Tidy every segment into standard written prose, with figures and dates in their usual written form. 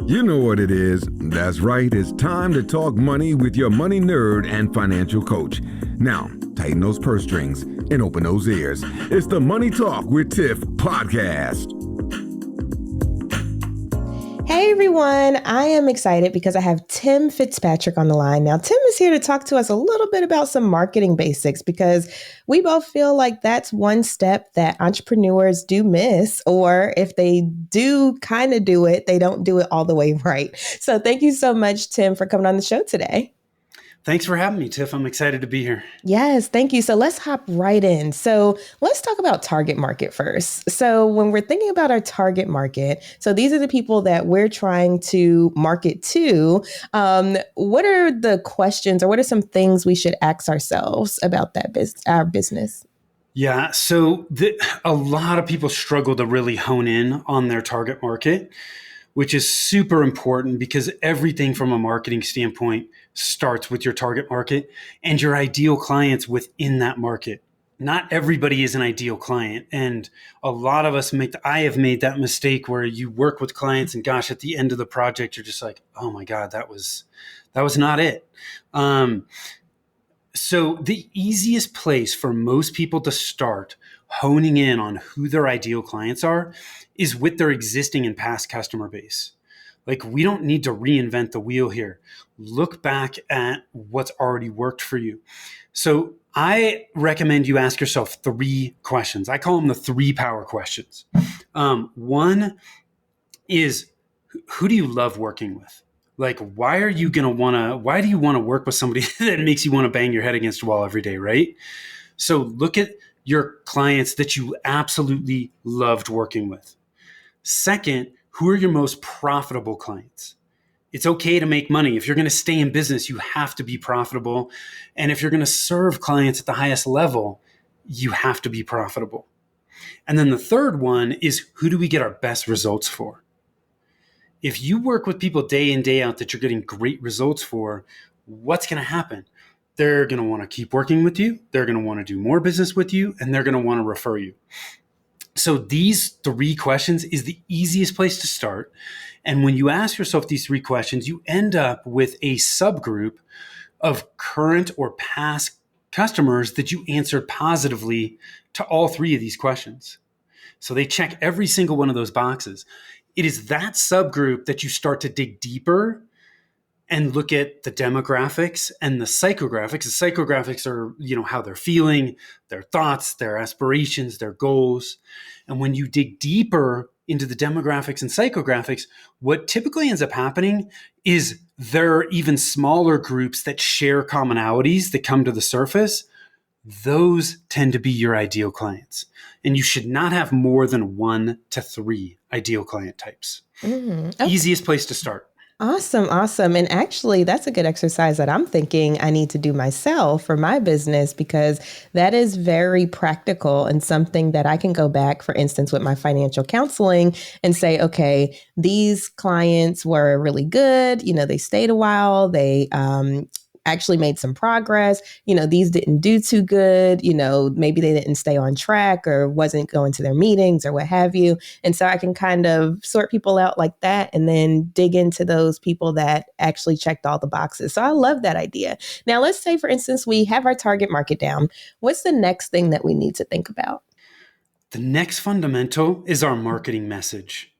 You know what it is. That's right. It's time to talk money with your money nerd and financial coach. Now, tighten those purse strings and open those ears. It's the Money Talk with Tiff podcast. Hey everyone, I am excited because I have Tim Fitzpatrick on the line. Now, Tim is here to talk to us a little bit about some marketing basics because we both feel like that's one step that entrepreneurs do miss, or if they do kind of do it, they don't do it all the way right. So thank you so much, Tim, for coming on the show today. Thanks for having me, Tiff. I'm excited to be here. Yes, thank you. So let's hop right in. So let's talk about target market first. So when we're thinking about our target market, so these are the people that we're trying to market to. What are the questions or what are some things we should ask ourselves about that our business? Yeah, so a lot of people struggle to really hone in on their target market, which is super important because everything from a marketing standpoint starts with your target market and your ideal clients within that market. Not everybody is an ideal client. And a lot of us I have made that mistake where you work with clients and gosh, at the end of the project, you're just like, oh my God, that was not it. So the easiest place for most people to start honing in on who their ideal clients are is with their existing and past customer base. Like, we don't need to reinvent the wheel here. Look back at what's already worked for you. So I recommend you ask yourself 3 questions. I call them the 3 power questions. One is, who do you love working with? Like, why do you want to work with somebody that makes you want to bang your head against a wall every day, right? So look at your clients that you absolutely loved working with. Second, who are your most profitable clients? It's okay to make money. If you're going to stay in business, you have to be profitable. And if you're going to serve clients at the highest level, you have to be profitable. And then the third one is, who do we get our best results for? If you work with people day in, day out that you're getting great results for, what's going to happen? They're going to want to keep working with you. They're going to want to do more business with you, and they're going to want to refer you. So these 3 questions is the easiest place to start. And when you ask yourself these 3 questions, you end up with a subgroup of current or past customers that you answered positively to all 3 of these questions. So they check every single one of those boxes. It is that subgroup that you start to dig deeper and look at the demographics and the psychographics. The psychographics are, how they're feeling, their thoughts, their aspirations, their goals. And when you dig deeper into the demographics and psychographics, what typically ends up happening is there are even smaller groups that share commonalities that come to the surface. Those tend to be your ideal clients. And you should not have more than 1 to 3 ideal client types. Okay. Easiest place to start. Awesome. And actually, that's a good exercise that I'm thinking I need to do myself for my business, because that is very practical and something that I can go back, for instance, with my financial counseling and say, okay, these clients were really good. They stayed a while. They actually made some progress. These didn't do too good. Maybe they didn't stay on track or wasn't going to their meetings or what have you. And so I can kind of sort people out like that and then dig into those people that actually checked all the boxes. So I love that idea. Now, let's say, for instance, we have our target market down. What's the next thing that we need to think about? The next fundamental is our marketing message,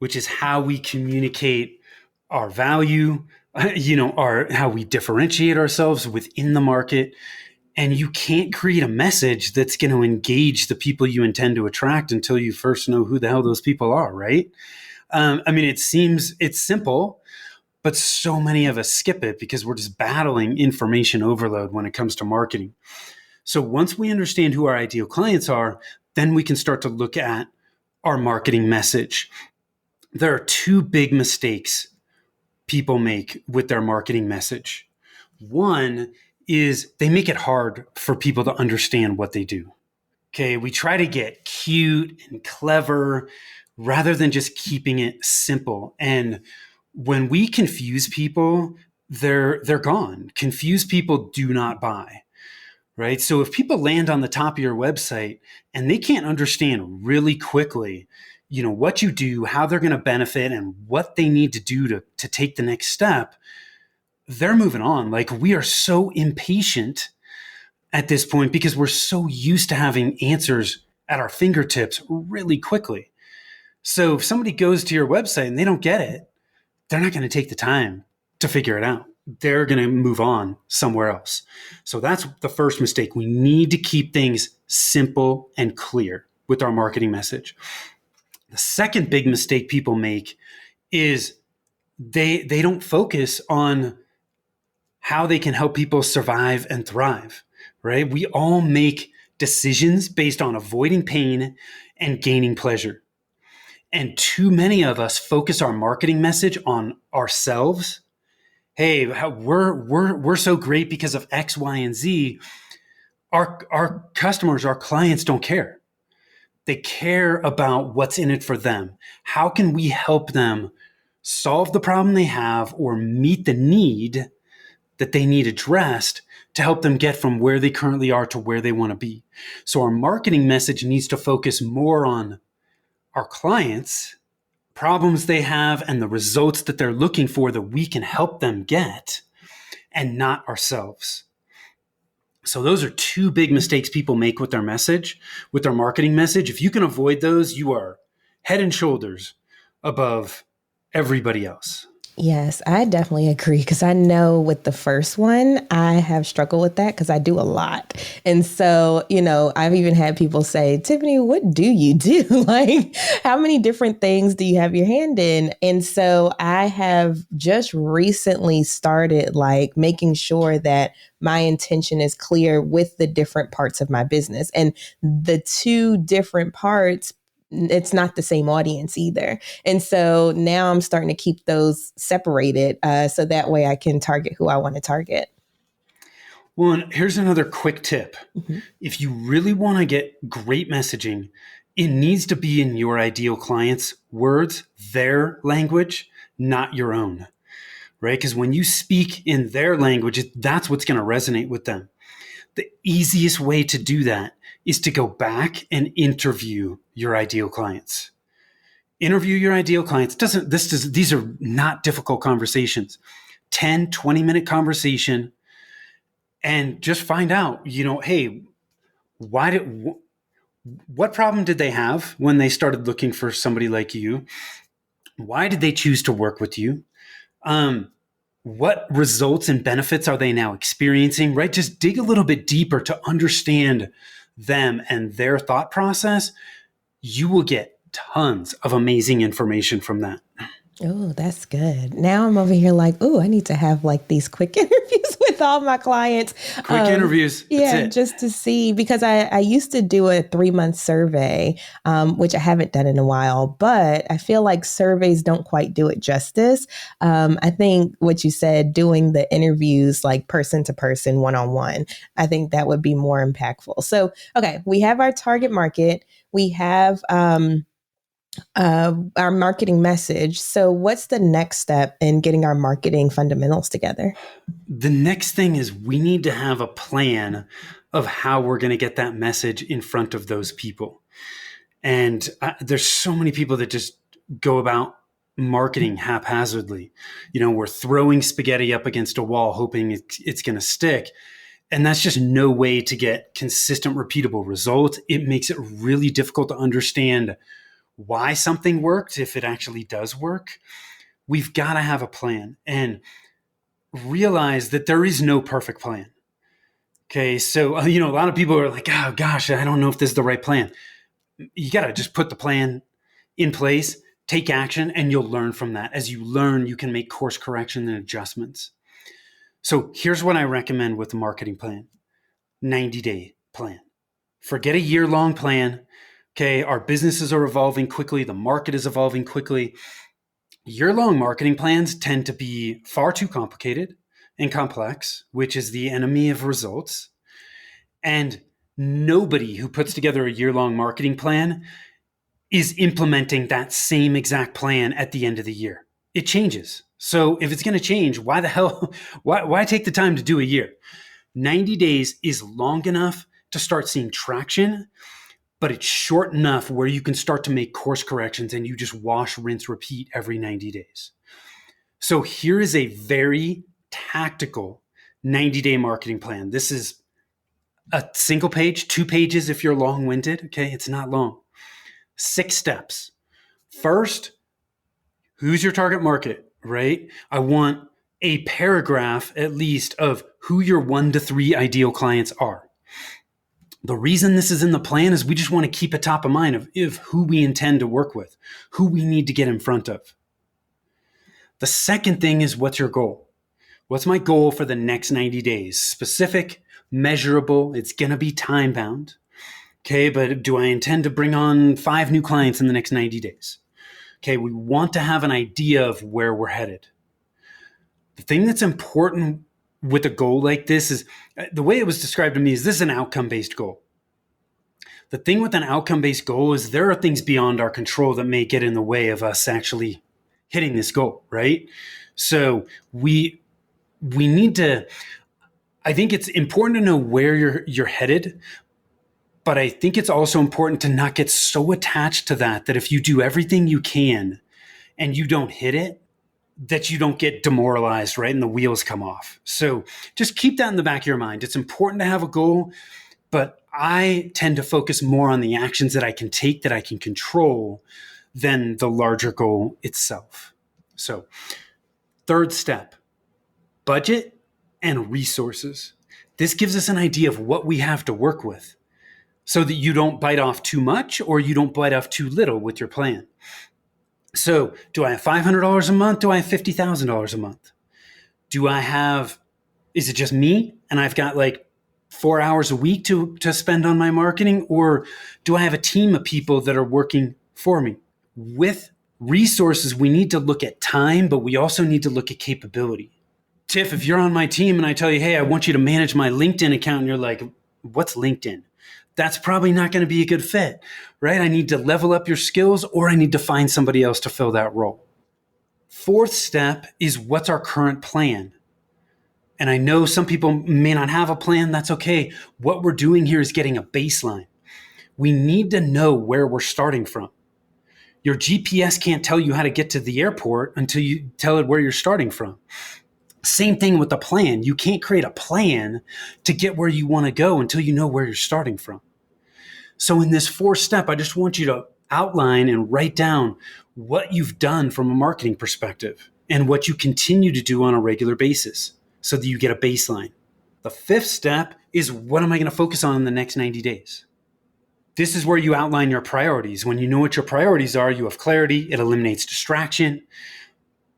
which is how we communicate our value, how we differentiate ourselves within the market. And you can't create a message that's going to engage the people you intend to attract until you first know who the hell those people are, right? It's simple, but so many of us skip it because we're just battling information overload when it comes to marketing. So once we understand who our ideal clients are, then we can start to look at our marketing message. There are 2 big mistakes people make with their marketing message. One is they make it hard for people to understand what they do. Okay, we try to get cute and clever rather than just keeping it simple. And when we confuse people, they're gone. Confused people do not buy, right? So if people land on the top of your website and they can't understand really quickly what you do, how they're going to benefit, and what they need to do to take the next step, they're moving on. Like, we are so impatient at this point because we're so used to having answers at our fingertips really quickly. So if somebody goes to your website and they don't get it, they're not going to take the time to figure it out. They're going to move on somewhere else. So that's the first mistake. We need to keep things simple and clear with our marketing message. The second big mistake people make is they don't focus on how they can help people survive and thrive, right? We all make decisions based on avoiding pain and gaining pleasure. And too many of us focus our marketing message on ourselves. Hey, we're so great because of X, Y, and Z. Our customers, our clients don't care. They care about what's in it for them. How can we help them solve the problem they have or meet the need that they need addressed to help them get from where they currently are to where they want to be? So our marketing message needs to focus more on our clients, problems they have, and the results that they're looking for that we can help them get, and not ourselves. So those are two big mistakes people make with their message, with their marketing message. If you can avoid those, you are head and shoulders above everybody else. Yes, I definitely agree, because I know with the first one, I have struggled with that because I do a lot. And so, I've even had people say, Tiffany, what do you do? Like, how many different things do you have your hand in? And so I have just recently started like making sure that my intention is clear with the different parts of my business. And the two different parts, it's not the same audience either. And so now I'm starting to keep those separated so that way I can target who I want to target. Well, and here's another quick tip. Mm-hmm. If you really want to get great messaging, it needs to be in your ideal client's words, their language, not your own, right? Because when you speak in their language, that's what's going to resonate with them. The easiest way to do that is to go back and interview your ideal clients. Interview your ideal clients. These are not difficult conversations. 10, 20-minute conversation, and just find out, hey, what problem did they have when they started looking for somebody like you? Why did they choose to work with you? What results and benefits are they now experiencing, right? Just dig a little bit deeper to understand them and their thought process. You will get tons of amazing information from that. Oh, that's good. Now I'm over here like, oh, I need to have like these quick interviews with all my clients. Quick interviews. Yeah, just to see, because I used to do a 3-month survey, which I haven't done in a while, but I feel like surveys don't quite do it justice. I think what you said, doing the interviews like person to person, one-on-one, I think that would be more impactful. So, okay, we have our target market. We have our marketing message. So what's the next step in getting our marketing fundamentals together? The next thing is we need to have a plan of how we're going to get that message in front of those people. And there's so many people that just go about marketing haphazardly. We're throwing spaghetti up against a wall, hoping it's going to stick. And that's just no way to get consistent, repeatable results. It makes it really difficult to understand why something worked, if it actually does work. We've got to have a plan and realize that there is no perfect plan. Okay. So, a lot of people are like, oh gosh, I don't know if this is the right plan. You got to just put the plan in place, take action, and you'll learn from that. As you learn, you can make course correction and adjustments. So here's what I recommend with the marketing plan: 90-day plan. Forget a year-long plan. Okay, our businesses are evolving quickly. The market is evolving quickly. Year-long marketing plans tend to be far too complicated and complex, which is the enemy of results. And nobody who puts together a year-long marketing plan is implementing that same exact plan at the end of the year. It changes. So if it's going to change, why the hell, why take the time to do a year? 90 days is long enough to start seeing traction, but it's short enough where you can start to make course corrections and you just wash, rinse, repeat every 90 days. So here is a very tactical 90-day marketing plan. This is a single page, 2 pages if you're long-winded. Okay, it's not long. 6 steps. First, who's your target market, right? I want a paragraph at least of who your 1 to 3 ideal clients are. The reason this is in the plan is we just want to keep it top of mind of who we intend to work with, who we need to get in front of. The second thing is, what's your goal? What's my goal for the next 90 days? Specific, measurable, it's going to be time bound. Okay, but do I intend to bring on 5 new clients in the next 90 days? Okay, we want to have an idea of where we're headed. The thing that's important with a goal like this is, the way it was described to me is, this is an outcome-based goal. The thing with an outcome-based goal is there are things beyond our control that may get in the way of us actually hitting this goal, right? So we need to, I think it's important to know where you're headed, but I think it's also important to not get so attached to that if you do everything you can and you don't hit it, that you don't get demoralized, right? And the wheels come off. So just keep that in the back of your mind. It's important to have a goal, but I tend to focus more on the actions that I can take, that I can control, than the larger goal itself. So, third step, budget and resources. This gives us an idea of what we have to work with so that you don't bite off too much or you don't bite off too little with your plan. So, do I have $500 a month? Do I have $50,000 a month? Is it just me and I've got like 4 hours a week to spend on my marketing? Or do I have a team of people that are working for me? With resources, we need to look at time, but we also need to look at capability. Tiff, if you're on my team and I tell you, hey, I want you to manage my LinkedIn account, and you're like, what's LinkedIn? That's probably not going to be a good fit, right? I need to level up your skills, or I need to find somebody else to fill that role. Fourth step is, what's our current plan? And I know some people may not have a plan. That's okay. What we're doing here is getting a baseline. We need to know where we're starting from. Your GPS can't tell you how to get to the airport until you tell it where you're starting from. Same thing with the plan. You can't create a plan to get where you want to go until you know where you're starting from. So in this 4th step, I just want you to outline and write down what you've done from a marketing perspective and what you continue to do on a regular basis so that you get a baseline. The 5th step is, what am I going to focus on in the next 90 days? This is where you outline your priorities. When you know what your priorities are, you have clarity. It eliminates distraction,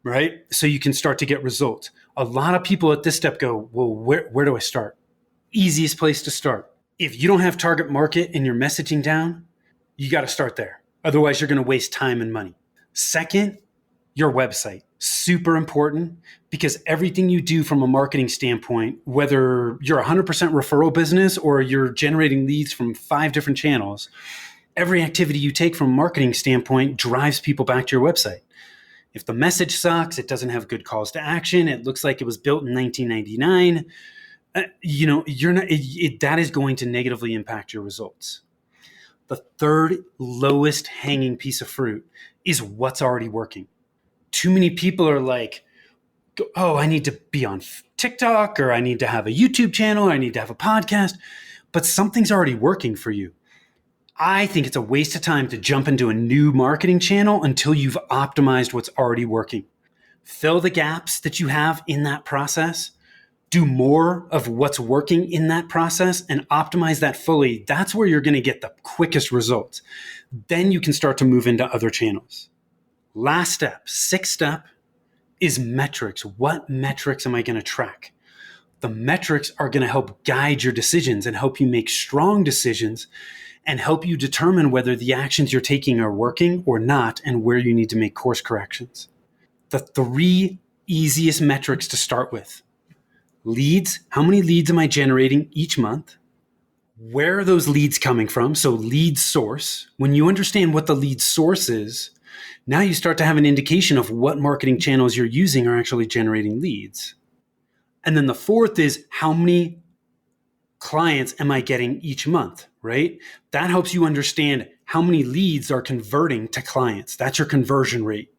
right? So you can start to get results. A lot of people at this step go, well, where do I start? Easiest place to start. If you don't have target market and your messaging down, you got to start there. Otherwise, you're going to waste time and money. Second, your website. Super important, because everything you do from a marketing standpoint, whether you're a 100% referral business or you're generating leads from 5 different channels, every activity you take from a marketing standpoint drives people back to your website. If the message sucks, it doesn't have good calls to action, it looks like it was built in 1999, that is going to negatively impact your results. The third lowest hanging piece of fruit is what's already working. Too many people are like, oh, I need to be on TikTok, or I need to have a YouTube channel, or I need to have a podcast, but something's already working for you. I think it's a waste of time to jump into a new marketing channel until you've optimized what's already working. Fill the gaps that you have in that process. Do more of what's working in that process and optimize that fully. That's where you're going to get the quickest results. Then you can start to move into other channels. Last step, 6th step, is metrics. What metrics am I going to track? The metrics are going to help guide your decisions and help you make strong decisions and help you determine whether the actions you're taking are working or not and where you need to make course corrections. The 3 easiest metrics to start with. Leads. How many leads am I generating each month? Where are those leads coming from? So lead source. When you understand what the lead source is, now you start to have an indication of what marketing channels you're using are actually generating leads. And then the 4th is, how many clients am I getting each month, right? That helps you understand how many leads are converting to clients. That's your conversion rate.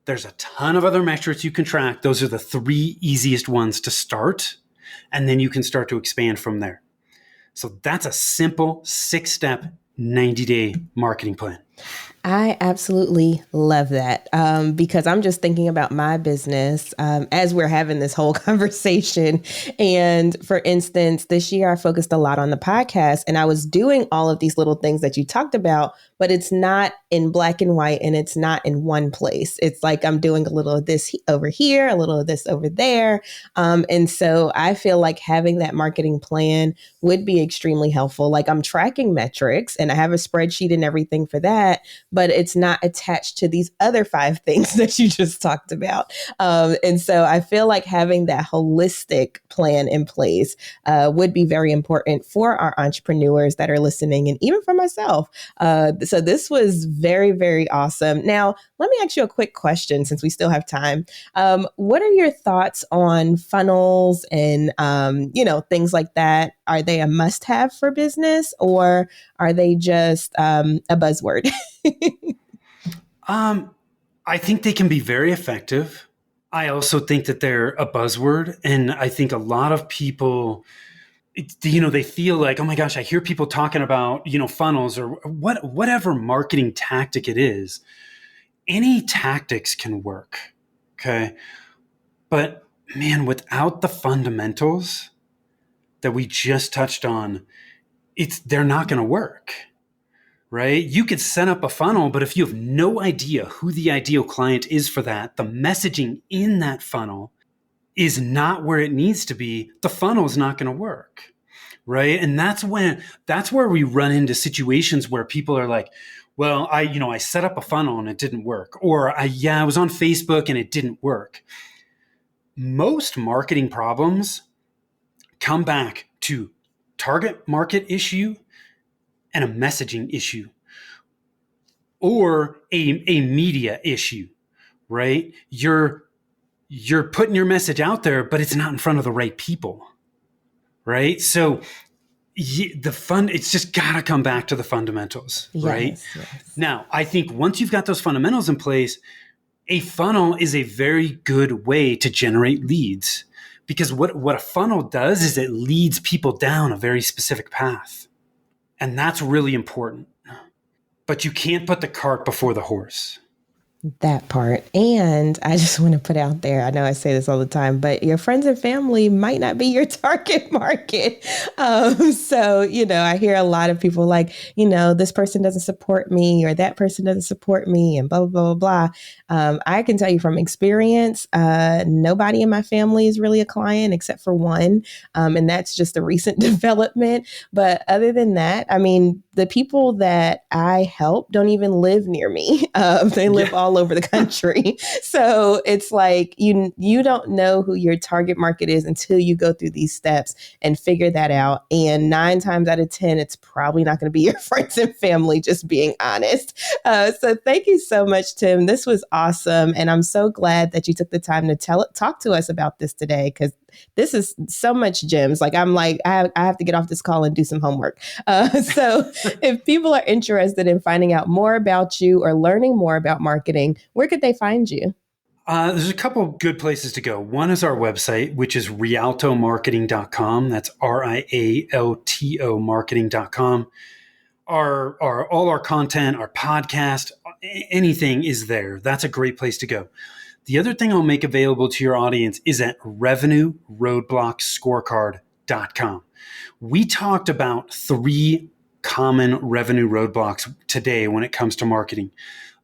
There's a ton of other metrics you can track. Those are the 3 easiest ones to start, and then you can start to expand from there. So that's a simple 6-step, 90-day marketing plan. I absolutely love that because I'm just thinking about my business as we're having this whole conversation. And for instance, this year I focused a lot on the podcast and I was doing all of these little things that you talked about, but it's not in black and white and it's not in one place. It's like I'm doing a little of this over here, a little of this over there. And so I feel like having that marketing plan would be extremely helpful. Like I'm tracking metrics and I have a spreadsheet and everything for that, but it's not attached to these other 5 things that you just talked about. And so I feel like having that holistic plan in place would be very important for our entrepreneurs that are listening and even for myself. So this was very, very awesome. Now, let me ask you a quick question since we still have time. What are your thoughts on funnels and, things like that? Are they a must-have for business or are they just a buzzword? I think they can be very effective. I also think that they're a buzzword. And I think a lot of people, they feel like, oh my gosh, I hear people talking about, funnels or whatever marketing tactic it is. Any tactics can work. Okay. But man, without the fundamentals that we just touched on, they're not going to work. Right? You could set up a funnel, but if you have no idea who the ideal client is for that, the messaging in that funnel is not where it needs to be, the funnel is not going to work. Right? And that's where we run into situations where people are like, well, I set up a funnel and it didn't work. Or I was on Facebook and it didn't work. Most marketing problems come back to target market issue and a messaging issue or a media issue, right? You're putting your message out there, but it's not in front of the right people, right? So it's just got to come back to the fundamentals, right? Yes. Now, I think once you've got those fundamentals in place, a funnel is a very good way to generate leads because what a funnel does is it leads people down a very specific path. And that's really important. But you can't put the cart before the horse. That part. And I just want to put out there, I know I say this all the time, but your friends and family might not be your target market. So, I hear a lot of people like, this person doesn't support me or that person doesn't support me and blah, blah, blah, blah. I can tell you from experience, nobody in my family is really a client except for one. And that's just a recent development. But other than that, the people that I help don't even live near me. They live all over the country. So it's like you don't know who your target market is until you go through these steps and figure that out. And 9 times out of 10, it's probably not going to be your friends and family, just being honest. So thank you so much, Tim. This was awesome. And I'm so glad that you took the time to talk to us about this today, because this is so much gems. I have to get off this call and do some homework. So if people are interested in finding out more about you or learning more about marketing, where could they find you? There's a couple good places to go. One is our website, which is rialtomarketing.com. That's RIALTO marketing.com. All our content, our podcast, anything is there. That's a great place to go. The other thing I'll make available to your audience is at revenueroadblockscorecard.com. We talked about 3 common revenue roadblocks today when it comes to marketing.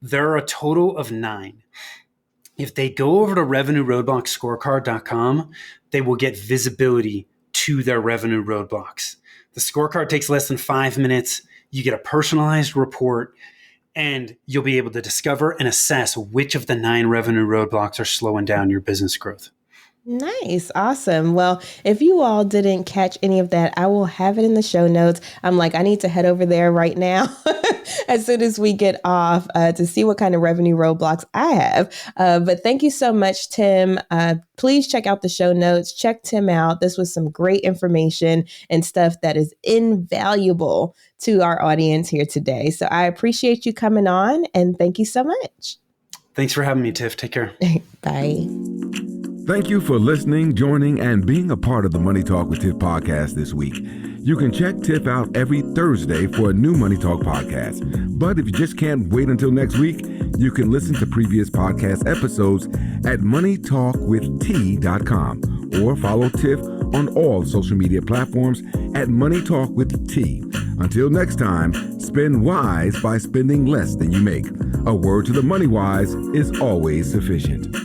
There are a total of 9. If they go over to revenueroadblockscorecard.com, they will get visibility to their revenue roadblocks. The scorecard takes less than 5 minutes. You get a personalized report, and you'll be able to discover and assess which of the 9 revenue roadblocks are slowing down your business growth. Nice. Awesome. Well, if you all didn't catch any of that, I will have it in the show notes. I'm like, I need to head over there right now as soon as we get off to see what kind of revenue roadblocks I have. But thank you so much, Tim. Please check out the show notes. Check Tim out. This was some great information and stuff that is invaluable to our audience here today. So I appreciate you coming on, and thank you so much. Thanks for having me, Tiff. Take care. Bye. Thank you for listening, joining, and being a part of the Money Talk with Tiff podcast this week. You can check Tiff out every Thursday for a new Money Talk podcast. But if you just can't wait until next week, you can listen to previous podcast episodes at moneytalkwitht.com or follow Tiff on all social media platforms at Money Talk with T. Until next time, spend wise by spending less than you make. A word to the money wise is always sufficient.